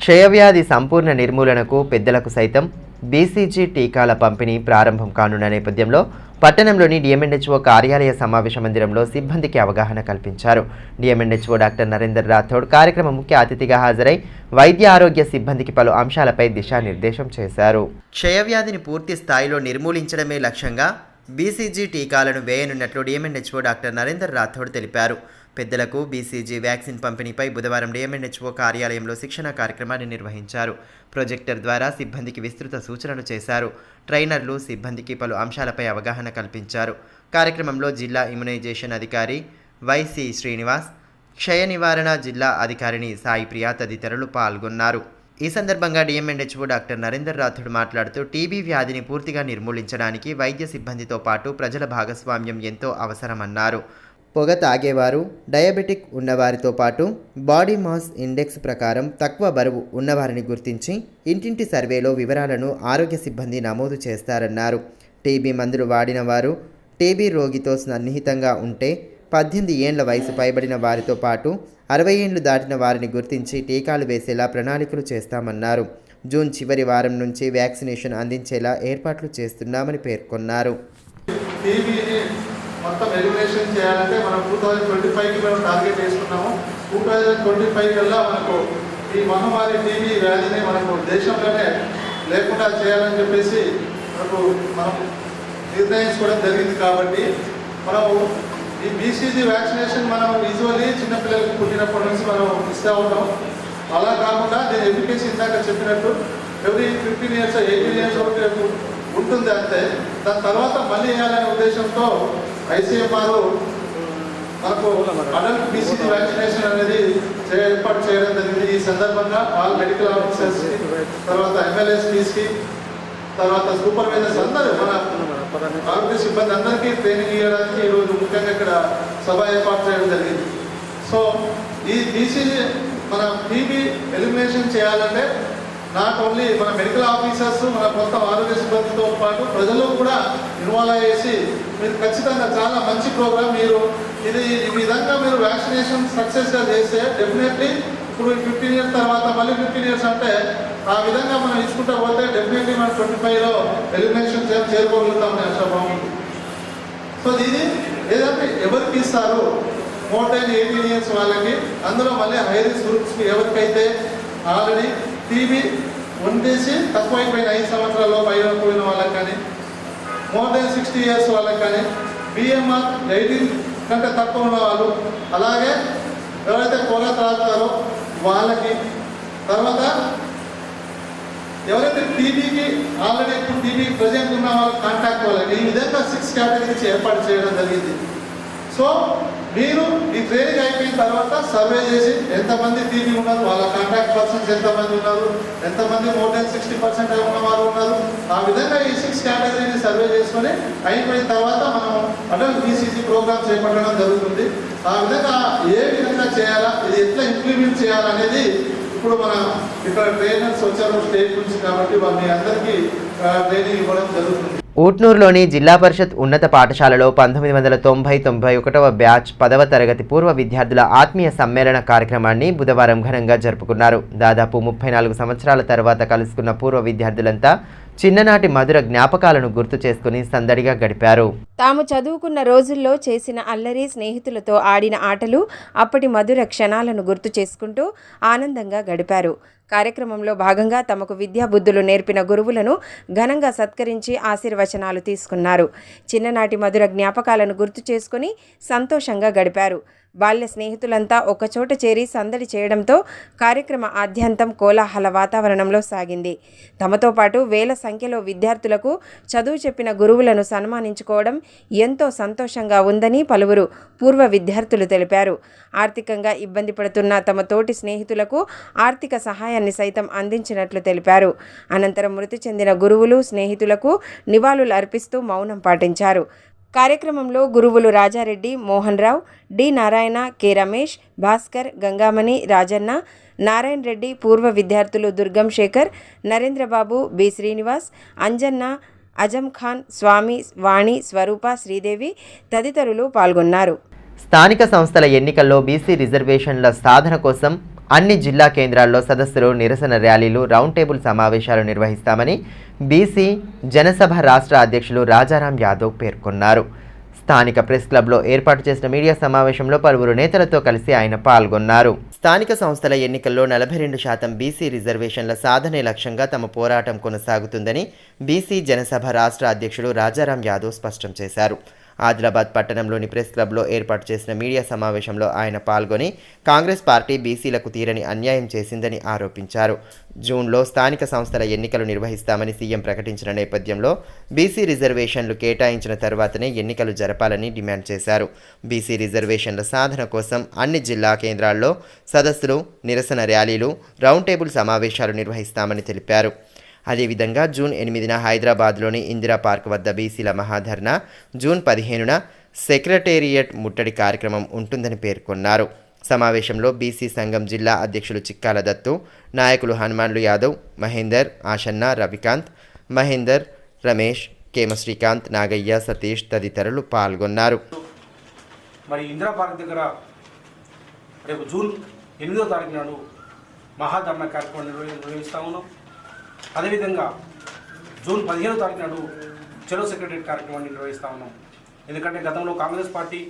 క్షయవ్యాధి సంపూర్ణ నిర్మూలనకు పెద్దలకు సైతం బీసీజీ టీకాల పంపిణీ ప్రారంభం కానున్న నేపథ్యంలో పట్టణంలోని డిఎంఎన్హెచ్ఓ కార్యాలయ సమావేశ మందిరంలో సిబ్బందికి అవగాహన కల్పించారు. డిఎంఎన్హెచ్ఓ డాక్టర్ నరేందర్ రాథోడ్ కార్యక్రమ ముఖ్య అతిథిగా హాజరై వైద్య ఆరోగ్య సిబ్బందికి పలు అంశాలపై దిశానిర్దేశం చేశారు. క్షయవ్యాధిని పూర్తి స్థాయిలో నిర్మూలించడమే లక్ష్యంగా బీసీజీ టీకాలను వేయనున్నట్లు డిఎంఎన్హెచ్ఓ డాక్టర్ నరేందర్ రాథోడ్ తెలిపారు. పెద్దలకు బీసీజీ వ్యాక్సిన్ పంపిణీపై బుధవారం డిఎంఎన్హెచ్ఓ కార్యాలయంలో శిక్షణ కార్యక్రమాన్ని నిర్వహించారు. ప్రొజెక్టర్ ద్వారా సిబ్బందికి విస్తృత సూచనలు చేశారు. ట్రైనర్లు సిబ్బందికి పలు అంశాలపై అవగాహన కల్పించారు. కార్యక్రమంలో జిల్లా ఇమ్యునైజేషన్ అధికారి వైసి శ్రీనివాస్, క్షయ నివారణ జిల్లా అధికారిని సాయి ప్రియా తదితరులు పాల్గొన్నారు. ఈ సందర్భంగా డిఎంఎన్హెచ్ఓ డాక్టర్ నరేందర్ రాథోడ్ మాట్లాడుతూ టీబీ వ్యాధిని పూర్తిగా నిర్మూలించడానికి వైద్య సిబ్బందితో పాటు ప్రజల భాగస్వామ్యం ఎంతో అవసరమన్నారు. పొగ తాగేవారు, డయాబెటిక్ ఉన్నవారితో పాటు బాడీ మాస్ ఇండెక్స్ ప్రకారం తక్కువ బరువు ఉన్నవారిని గుర్తించి ఇంటింటి సర్వేలో వివరాలను ఆరోగ్య సిబ్బంది నమోదు చేస్తారన్నారు. టీబీ మందులు వాడిన వారు, టీబీ రోగితో సన్నిహితంగా ఉంటే 18 ఏళ్ల వయసు పైబడిన వారితో పాటు 60 ఏళ్లు దాటిన వారిని గుర్తించి టీకాలు వేసేలా ప్రణాళికలు చేస్తామన్నారు. జూన్ చివరి వారం నుంచి వ్యాక్సినేషన్ అందించేలా ఏర్పాట్లు చేస్తున్నామని పేర్కొన్నారు. మొత్తం ఎలిమినేషన్ చేయాలంటే మనం 2025కి మనం టార్గెట్ వేసుకున్నాము. 2025 కల్లా మనకు ఈ మహమ్మారి టీబీ వ్యాధిని మనకు దేశంలోనే లేకుండా చేయాలని చెప్పేసి మనం నిర్ణయించుకోవడం జరిగింది. కాబట్టి మనము ఈ బీసీజీ వ్యాక్సినేషన్ మనం యూజువల్లీ చిన్నపిల్లలకు పుట్టినప్పటి నుంచి మనం ఇస్తూ ఉంటాం. అలా కాకుండా దీని ఎఫికసీ ఇందాక చెప్పినట్టు ఎవ్రీ 15 years 18 years వరకు ఉంటుంది. అంతే దాని తర్వాత మళ్ళీ వేయాలనే ఉద్దేశంతో ఐసీఎంఆర్ మనకు అడల్ట్ బీసీజీ వ్యాక్సినేషన్ అనేది ఏర్పాటు చేయడం జరిగింది. ఈ సందర్భంగా ఆల్ మెడికల్ ఆఫీసర్స్కి, తర్వాత ఎమ్మెల్యేస్కి, తర్వాత సూపర్వైజర్స్ అందరూ మన ఆరోగ్య సిబ్బంది అందరికీ ట్రైనింగ్ ఇవ్వడానికి ఈరోజు ముఖ్యంగా ఇక్కడ సభ ఏర్పాటు చేయడం జరిగింది. సో ఈ బీసీజీ మన టీబీ ఎలిమినేషన్ చేయాలంటే నాట్ ఓన్లీ మన మెడికల్ ఆఫీసర్స్, మన మొత్తం ఆరోగ్య సిబ్బందితో పాటు ప్రజలు కూడా ఇన్వాల్వ్ అయ్యేసి మీరు ఖచ్చితంగా చాలా మంచి ప్రోగ్రామ్. మీరు ఇది ఈ విధంగా మీరు వ్యాక్సినేషన్ సక్సెస్గా చేస్తే డెఫినెట్లీ ఇప్పుడు 15 years తర్వాత మళ్ళీ 15 years అంటే ఆ విధంగా మనం ఇచ్చుకుంటూ పోతే డెఫినెట్లీ మనం 25లో ఎలిమినేషన్ చేరుకోగలుగుతామని ఆశ బాగుంది. సో ఇది ఏదంటే ఎవరికి ఇస్తారు, మోర్ దాన్ 18 years వాళ్ళకి, అందులో మళ్ళీ హై రిస్క్ గ్రూప్స్కి ఎవరికైతే ఆల్రెడీ టీబీ వండేసి తక్కువైపోయిన 5 సంవత్సరాల్లో పైన వాళ్ళకి కానీ, మోర్ దాన్ 60 years వాళ్ళకి కానీ, బిఎంఆర్ 18 కంటే తక్కువ ఉన్న వాళ్ళు, అలాగే ఎవరైతే పొగ తాగుతారో వాళ్ళకి, తర్వాత ఎవరైతే టీబీకి ఆల్రెడీ ఇప్పుడు టీబీ ప్రజెంట్ ఉన్న వాళ్ళ కాంటాక్ట్ వాళ్ళకి, ఈ విధంగా 6 categories ఏర్పాటు చేయడం జరిగింది. సో మీరు ఈ ట్రైనింగ్ అయిపోయిన తర్వాత సర్వే చేసి ఎంతమంది టీబీ ఉన్నారు, వాళ్ళ కాంటాక్ట్ పర్సన్స్ ఎంతమంది ఉన్నారు, ఎంతమంది మోర్ దాన్ 60% ఉన్న వారు ఉన్నారు, ఆ విధంగా ఈ 6 categories సర్వే చేసుకొని అయిపోయిన తర్వాత మనం అడల్ట్ బీసీజీ ప్రోగ్రామ్ చేపట్టడం జరుగుతుంది. ఆ విధంగా ఏ విధంగా చేయాలా, ఇది ఎట్లా ఇంప్లిమెంట్ చేయాలనేది ఇప్పుడు మన ఇక్కడ ట్రైనర్స్ వచ్చారు స్టేట్ నుంచి, కాబట్టి మీ అందరికీ ట్రైనింగ్ ఇవ్వడం జరుగుతుంది. ఊట్నూరులోని జిల్లా పరిషత్ ఉన్నత పాఠశాలలో 1990-91వ బ్యాచ్ 10వ తరగతి పూర్వ విద్యార్థుల ఆత్మీయ సమ్మేళన కార్యక్రమాన్ని బుధవారం ఘనంగా జరుపుకున్నారు. దాదాపు 34 సంవత్సరాల తర్వాత కలుసుకున్న పూర్వ విద్యార్థులంతా చిన్ననాటి మధుర జ్ఞాపకాలను గుర్తు చేసుకుని సందడిగా గడిపారు. తాము చదువుకున్న రోజుల్లో చేసిన అల్లరి, స్నేహితులతో ఆడిన ఆటలు, అప్పటి మధుర క్షణాలను గుర్తు చేసుకుంటూ ఆనందంగా గడిపారు. కార్యక్రమంలో భాగంగా తమకు విద్యా బుద్ధులు నేర్పిన గురువులను ఘనంగా సత్కరించి ఆశీర్వచనాలు తీసుకున్నారు. చిన్ననాటి మధుర జ్ఞాపకాలను గుర్తు చేసుకుని సంతోషంగా గడిపారు. బాల్య స్నేహితులంతా ఒకచోట చేరి సందడి చేయడంతో కార్యక్రమ ఆద్యంతం కోలాహల వాతావరణంలో సాగింది. తమతో పాటు వేల సంఖ్యలో విద్యార్థులకు చదువు చెప్పిన గురువులను సన్మానించుకోవడం ఎంతో సంతోషంగా ఉందని పలువురు పూర్వ విద్యార్థులు తెలిపారు. ఆర్థికంగా ఇబ్బంది పడుతున్న తమ తోటి స్నేహితులకు ఆర్థిక సహాయాన్ని సైతం అందించినట్లు తెలిపారు. అనంతరం మృతి చెందిన గురువులు, స్నేహితులకు నివాళులు అర్పిస్తూ మౌనం పాటించారు. కార్యక్రమంలో గురువులు రాజారెడ్డి, మోహన్ రావు, డి నారాయణ, కె రమేష్, భాస్కర్, గంగామణి, రాజన్న, నారాయణ రెడ్డి, పూర్వ విద్యార్థులు దుర్గం శేఖర్, నరేంద్రబాబు, బి శ్రీనివాస్, అంజన్న, అజం ఖాన్, స్వామి, వాణి, స్వరూప, శ్రీదేవి తదితరులు పాల్గొన్నారు. స్థానిక సంస్థల ఎన్నికల్లో బీసీ రిజర్వేషన్ల సాధన కోసం అన్ని జిల్లా కేంద్రాల్లో సదస్సులు, నిరసన ర్యాలీలు, రౌండ్ టేబుల్ సమావేశాలు నిర్వహిస్తామని బీసీ జనసభ రాష్ట్ర అధ్యక్షులు రాజారాం యాదవ్ పేర్కొన్నారు. స్థానిక ప్రెస్ క్లబ్లో ఏర్పాటు చేసిన మీడియా సమావేశంలో పలువురు నేతలతో కలిసి ఆయన పాల్గొన్నారు. స్థానిక సంస్థల ఎన్నికల్లో 42% బీసీ రిజర్వేషన్ల సాధనే లక్ష్యంగా తమ పోరాటం కొనసాగుతుందని బీసీ జనసభ రాష్ట్ర అధ్యక్షుడు రాజారాం యాదవ్ స్పష్టం చేశారు. ఆదిలాబాద్ పట్టణంలోని ప్రెస్ క్లబ్లో ఏర్పాటు చేసిన మీడియా సమావేశంలో ఆయన పాల్గొని కాంగ్రెస్ పార్టీ బీసీలకు తీరని అన్యాయం చేసిందని ఆరోపించారు. జూన్లో స్థానిక సంస్థల ఎన్నికలు నిర్వహిస్తామని సీఎం ప్రకటించిన నేపథ్యంలో బీసీ రిజర్వేషన్లు కేటాయించిన తర్వాతనే ఎన్నికలు జరపాలని డిమాండ్ చేశారు. బీసీ రిజర్వేషన్ల సాధన కోసం అన్ని జిల్లా కేంద్రాల్లో సదస్సులు, నిరసన ర్యాలీలు, రౌండ్ టేబుల్ సమావేశాలు నిర్వహిస్తామని తెలిపారు. అదేవిధంగా జూన్ 8న హైదరాబాద్లోని ఇందిరా పార్క్ వద్ద బీసీల మహాధర్నా, జూన్ 15న సెక్రటేరియట్ ముట్టడి కార్యక్రమం ఉంటుందని పేర్కొన్నారు. సమావేశంలో బీసీ సంఘం జిల్లా అధ్యక్షులు చిక్కాల దత్తు, నాయకులు హనుమాన్లు యాదవ్, మహేందర్, ఆషన్న, రవికాంత్, మహేందర్, రమేష్, కేమ శ్రీకాంత్, నాగయ్య, సతీష్ తదితరులు పాల్గొన్నారు. మరి ఇందిరా పార్క్ దగ్గర రేపు జూన్ 8వ తారీఖు నాడు మహాధర్నా కార్యక్రమం నిర్వహిస్తా ఉన్నాం. అదేవిధంగా జూన్ 15వ తారీఖు నాడు చెలో సెక్రటరీ కార్యక్రమాన్ని నిర్వహిస్తూ ఉన్నాం. ఎందుకంటే గతంలో కాంగ్రెస్ పార్టీ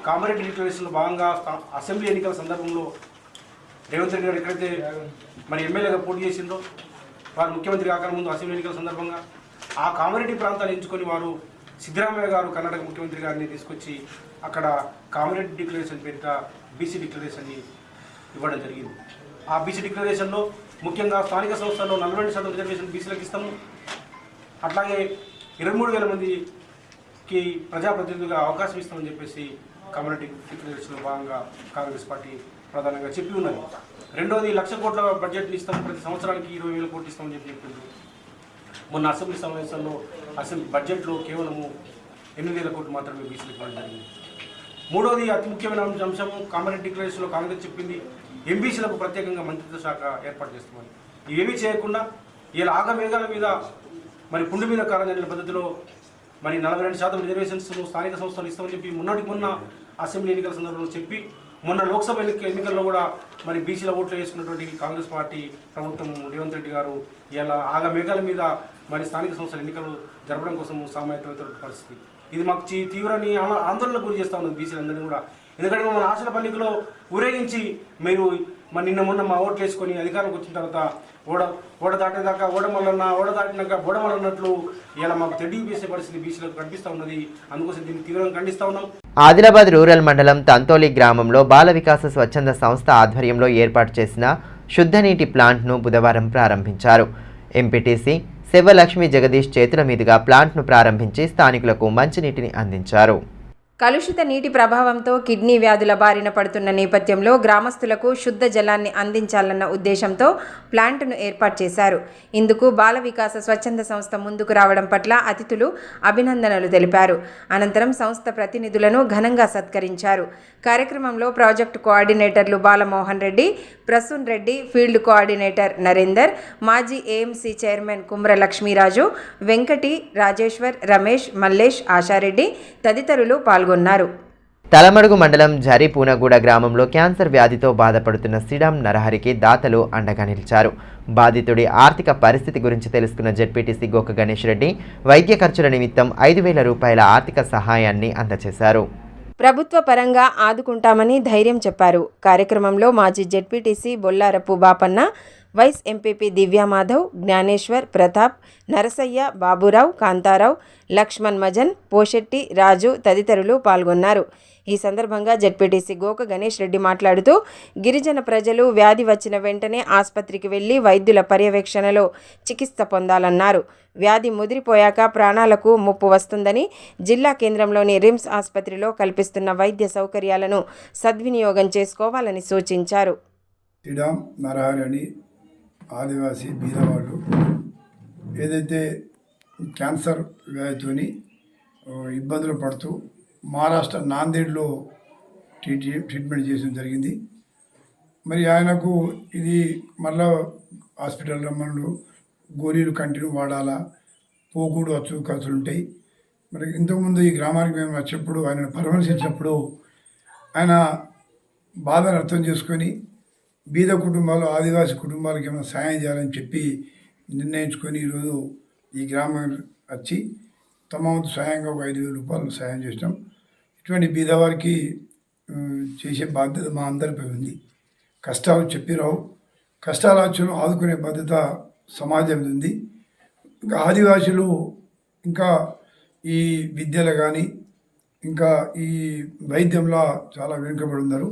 కామారెడ్డి డిక్లరేషన్లో భాగంగా అసెంబ్లీ ఎన్నికల సందర్భంలో రేవంత్ రెడ్డి గారు ఎక్కడైతే మరి ఎమ్మెల్యేగా పోటీ చేసిందో వారు ముఖ్యమంత్రి కాకముందు అసెంబ్లీ ఎన్నికల సందర్భంగా ఆ కామారెడ్డి ప్రాంతాన్ని ఎంచుకొని వారు సిద్ధరామయ్య గారు కర్ణాటక ముఖ్యమంత్రి గారిని తీసుకొచ్చి అక్కడ కామారెడ్డి డిక్లరేషన్ పేరిట బీసీ డిక్లరేషన్ని ఇవ్వడం జరిగింది. ఆ బీసీ డిక్లరేషన్లో ముఖ్యంగా స్థానిక సంస్థల్లో 42% రిజర్వేషన్ బీసీలకు ఇస్తాము. అట్లాగే 23,000 మందికి ప్రజాప్రతినిధులుగా అవకాశం ఇస్తామని చెప్పేసి కమ్యూనిటీ డిక్లరేషన్లో భాగంగా కాంగ్రెస్ పార్టీ ప్రధానంగా చెప్పి ఉన్నది. రెండోది 1,00,000 కోట్ల బడ్జెట్ని ఇస్తాము, ప్రతి సంవత్సరానికి 20,000 కోట్లు ఇస్తామని చెప్పింది. మొన్న అసెంబ్లీ సమావేశంలో బడ్జెట్లో కేవలము 8,000 కోట్లు మాత్రమే బీసీలకు ఇవ్వడం జరిగింది. మూడోది అతి ముఖ్యమైన అంశము కామారెడ్డి డిక్లరేషన్లో కాంగ్రెస్ చెప్పింది ఎంబీసీలకు ప్రత్యేకంగా మంత్రిత్వ శాఖ ఏర్పాటు చేస్తామని. ఇవేమీ చేయకుండా ఇలా ఆగమేఘాల మీద మరి పుండు మీద కారణమైన పద్ధతిలో మరి 42% రిజర్వేషన్స్ స్థానిక సంస్థలు ఇస్తామని చెప్పి మొన్న అసెంబ్లీ ఎన్నికల సందర్భంలో చెప్పి మొన్న లోక్సభ ఎన్నికల్లో కూడా మరి బీసీల ఓట్లు వేసుకున్నటువంటి కాంగ్రెస్ పార్టీ ప్రభుత్వం రేవంత్ రెడ్డి గారు ఇలా ఆగమేఘాల మీద మరి స్థానిక సంస్థల ఎన్నికలు జరపడం కోసం సామాన్యమైన పరిస్థితి. ఇది మాకు తీవ్రని ఆందోళనకు గురి చేస్తూ ఉన్నది బీసీలందరినీ కూడా. ఎందుకంటే మన ఆశల పల్లికలో ఊరేగించి మీరు మరి నిన్న మొన్న మా ఓట్లు వేసుకొని అధికారంలోకి వచ్చిన తర్వాత ఓడ దాటేదాకా ఓడ దాటినాక బోడమల్లన్నట్లు ఇలా మాకు తెడ్డిపేసే పరిస్థితి బీసీలకు కనిపిస్తూ ఉన్నది. అందుకోసం దీన్ని తీవ్రంగా ఖండిస్తూ ఉన్నాం. ఆదిలాబాద్ రూరల్ మండలం తంతోలి గ్రామంలో బాల వికాస స్వచ్ఛంద సంస్థ ఆధ్వర్యంలో ఏర్పాటు చేసిన శుద్ధనీటి ప్లాంట్ను బుధవారం ప్రారంభించారు. ఎంపీటీసీ శివలక్ష్మి జగదీష్ చేతుల మీదుగా ప్లాంట్ను ప్రారంభించి స్థానికులకు మంచినీటిని అందించారు. కలుషిత నీటి ప్రభావంతో కిడ్నీ వ్యాధుల బారిన పడుతున్న నేపథ్యంలో గ్రామస్తులకు శుద్ధ జలాన్ని అందించాలన్న ఉద్దేశంతో ప్లాంట్ను ఏర్పాటు చేశారు. ఇందుకు బాల వికాస స్వచ్ఛంద సంస్థ ముందుకు రావడం పట్ల అతిథులు అభినందనలు తెలిపారు. అనంతరం సంస్థ ప్రతినిధులను ఘనంగా సత్కరించారు. కార్యక్రమంలో ప్రాజెక్టు కోఆర్డినేటర్లు బాలమోహన్ రెడ్డి, ప్రసూన్ రెడ్డి, ఫీల్డ్ కోఆర్డినేటర్ నరేందర్, మాజీ ఏఎంసీ చైర్మన్ కుమ్ర లక్ష్మీరాజు, వెంకటి, రాజేశ్వర్, రమేష్, మల్లేష్, ఆశారెడ్డి తదితరులు పాల్గొన్నారు. తలమడుగు మండలం జరిపూనగూడ గ్రామంలో క్యాన్సర్ వ్యాధితో బాధపడుతున్న సిడాం నరహరికి దాతలు అండగా నిలిచారు. బాధితుడి ఆర్థిక పరిస్థితి గురించి తెలుసుకున్న జెడ్పీటీసీ గోక గణేష్ రెడ్డి వైద్య ఖర్చుల నిమిత్తం 5,000 రూపాయల ఆర్థిక సహాయాన్ని అందజేశారు. ప్రభుత్వ పరంగా ఆదుకుంటామని ధైర్యం చెప్పారు. కార్యక్రమంలో మాజీ ZPTC Bollarapu Bapanna, vice MPP Divyamadhav, Gyaneshwar, Pratap, Narasaiah, Baburao, Kantharao, Laxman Majan, Poshetti, Raju తదితరులు పాల్గొన్నారు. ఈ సందర్భంగా జెడ్పీటీసీ గోక గణేష్ రెడ్డి మాట్లాడుతూ గిరిజన ప్రజలు వ్యాధి వచ్చిన వెంటనే ఆసుపత్రికి వెళ్లి వైద్యుల పర్యవేక్షణలో చికిత్స పొందాలన్నారు. వ్యాధి ముదిరిపోయాక ప్రాణాలకు ముప్పు వస్తుందని జిల్లా కేంద్రంలోని రిమ్స్ ఆసుపత్రిలో కల్పిస్తున్న వైద్య సౌకర్యాలను సద్వినియోగం చేసుకోవాలని సూచించారు. సిడాం నరహరి ఆదివాసీ బీదవాళ్ళు ఏదైతే క్యాన్సర్ వ్యాధితోని ఇబ్బందులు పడుతూ మహారాష్ట్ర నాందేడ్లో ట్రీట్మెంట్ చేయడం జరిగింది. మరి ఆయనకు ఇది మళ్ళా హాస్పిటల్లో మనలు గోళీలు కంటిన్యూ వాడాలా, పోకూడదు ఖర్చులు ఉంటాయి. మరి ఇంతకుముందు ఈ గ్రామానికి మేము వచ్చినప్పుడు ఆయన పరామర్శించినప్పుడు ఆయన బాధను అర్థం చేసుకొని బీద కుటుంబాలు ఆదివాసీ కుటుంబాలకు ఏమైనా సాయం చేయాలని చెప్పి నిర్ణయించుకొని ఈరోజు ఈ గ్రామం వచ్చి తమ వంతు సాయంగా ఒక 5,000 రూపాయలు సాయం చేసినాం. ఇటువంటి బీదవారికి చేసే బాధ్యత మా అందరిపై ఉంది. కష్టాలు చెప్పిరావు, కష్టాలు వచ్చి ఆదుకునే బాధ్యత సమాజం ఉంది. ఇంకా ఆదివాసులు ఇంకా ఈ విద్యలో కానీ ఇంకా ఈ వైద్యంలో చాలా వెనుకబడి ఉన్నారు.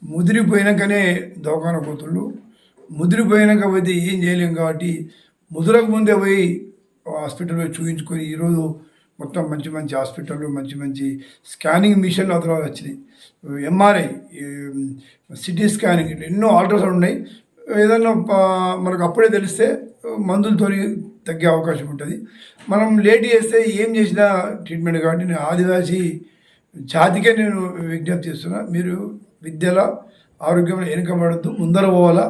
ముదిరిపోయినాకనే దవాఖాన పోతుళ్ళు, ముదిరిపోయినాక పోతే ఏం చేయలేం కాబట్టి ముదురకు ముందే పోయి హాస్పిటల్లో చూపించుకొని ఈరోజు మొత్తం మంచి మంచి హాస్పిటళ్ళు, మంచి మంచి స్కానింగ్ మిషన్లు ఆ తర్వాత వచ్చినాయి. ఎంఆర్ఐ, సిటీ స్కానింగ్, ఎన్నో అల్ట్రాసౌండ్ ఉన్నాయి. ఏదన్నా మనకు అప్పుడే తెలిస్తే మందులతో తగ్గే అవకాశం ఉంటుంది. మనం లేట్ చేస్తే ఏం చేసినా ట్రీట్మెంట్. కాబట్టి నేను ఆదివాసీ జాతికే నేను విజ్ఞప్తి చేస్తున్నా, మీరు విద్యలో ఆరోగ్యంలో వెనుకబడద్దు, ముందర పోవాలా,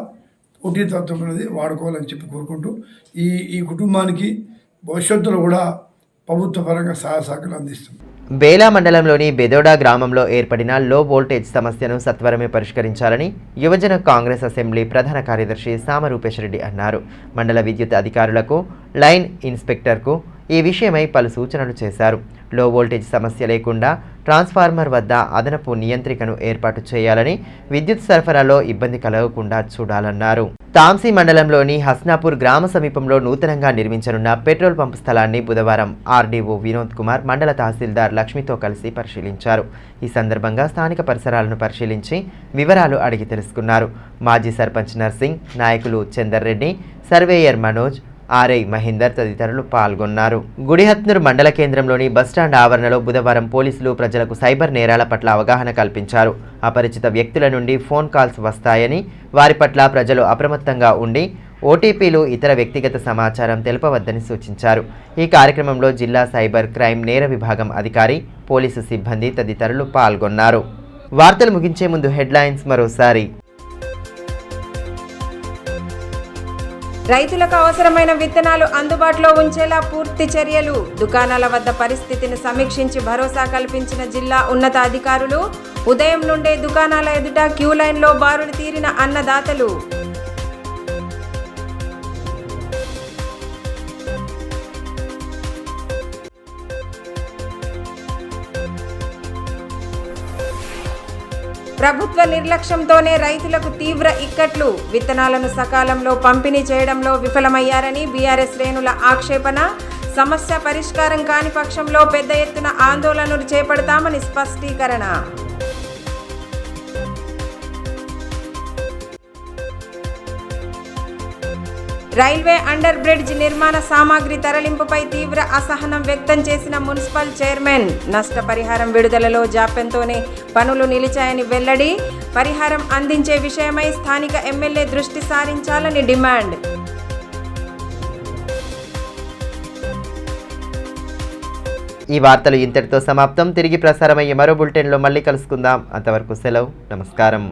పోటీతత్వం అనేది వాడుకోవాలని చెప్పి కోరుకుంటూ ఈ కుటుంబానికి భవిష్యత్తులో కూడా ప్రభుత్వ పరంగా సహాయ సహకారాలు అందిస్తుంది. బేలా మండలంలోని బెదోడా గ్రామంలో ఏర్పడిన లో వోల్టేజ్ సమస్యను సత్వరమే పరిష్కరించాలని యువజన కాంగ్రెస్ అసెంబ్లీ ప్రధాన కార్యదర్శి సామరూపేశ్వరరెడ్డి అన్నారు. మండల విద్యుత్ అధికారులకు, లైన్ ఇన్స్పెక్టర్కు ఈ విషయమై పలు సూచనలు చేశారు. లో వోల్టేజ్ సమస్య లేకుండా ట్రాన్స్ఫార్మర్ వద్ద అదనపు నియంత్రికను ఏర్పాటు చేయాలని, విద్యుత్ సరఫరాలో ఇబ్బంది కలగకుండా చూడాలన్నారు. తాంసీ మండలంలోని హస్నాపూర్ గ్రామ సమీపంలో నూతనంగా నిర్మించనున్న పెట్రోల్ పంప్ స్థలాన్ని బుధవారం ఆర్డీఓ వినోద్ కుమార్ మండల తహసీల్దార్ లక్ష్మితో కలిసి పరిశీలించారు. ఈ సందర్భంగా స్థానిక పరిసరాలను పరిశీలించి వివరాలు అడిగి తెలుసుకున్నారు. మాజీ సర్పంచ్ నర్సింగ్, నాయకులు చందర్ రెడ్డి, సర్వేయర్ మనోజ్, ఆర్ఐ మహేందర్ తదితరులు పాల్గొన్నారు. గుడిహత్నూర్ మండల కేంద్రంలోని బస్టాండ్ ఆవరణలో బుధవారం పోలీసులు ప్రజలకు సైబర్ నేరాల పట్ల అవగాహన కల్పించారు. అపరిచిత వ్యక్తుల నుండి ఫోన్ కాల్స్ వస్తాయని, వారి పట్ల ప్రజలు అప్రమత్తంగా ఉండి ఓటీపీలు, ఇతర వ్యక్తిగత సమాచారం తెలపవద్దని సూచించారు. ఈ కార్యక్రమంలో జిల్లా సైబర్ క్రైమ్ నేర విభాగం అధికారి, పోలీసు సిబ్బంది తదితరులు పాల్గొన్నారు. వార్తలు ముగించే ముందు హెడ్లైన్స్ మరోసారి. రైతులకు అవసరమైన విత్తనాలు అందుబాటులో ఉంచేలా పూర్తి చర్యలు. దుకాణాల వద్ద పరిస్థితిని సమీక్షించి భరోసా కల్పించిన జిల్లా ఉన్నతాధికారులు. ఉదయం నుండే దుకాణాల ఎదుట క్యూ లైన్లో బారులు తీరిన అన్నదాతలు. ప్రభుత్వ నిర్లక్ష్యంతోనే రైతులకు తీవ్ర ఇక్కట్లు. విత్తనాలను సకాలంలో పంపిణీ చేయడంలో విఫలమయ్యారని బీఆర్ఎస్ శ్రేణుల ఆక్షేపణ. సమస్య పరిష్కారం కాని పక్షంలో పెద్ద ఎత్తున ఆందోళనలు చేపడతామని స్పష్టీకరణ. రైల్వే అండర్ బ్రిడ్జ్ నిర్మాణ సామాగ్రి తరలింపుపై తీవ్ర అసహనం వ్యక్తం చేసిన మున్సిపల్ చైర్మన్. నష్టపరిహారం విడుదలలో జాప్యంతోనే పనులు నిలిచాయని వెల్లడి. పరిహారం అందించే విషయమై స్థానిక ఎమ్మెల్యే దృష్టి సారించాలని డిమాండ్. ఈ వార్తలు ఇంతటితో సమాప్తం. తిరిగి ప్రసారమయ్యే మరో బులెటిన్లో మళ్ళీ కలుసుకుందాం. అంతవరకు సెలవు, నమస్కారం.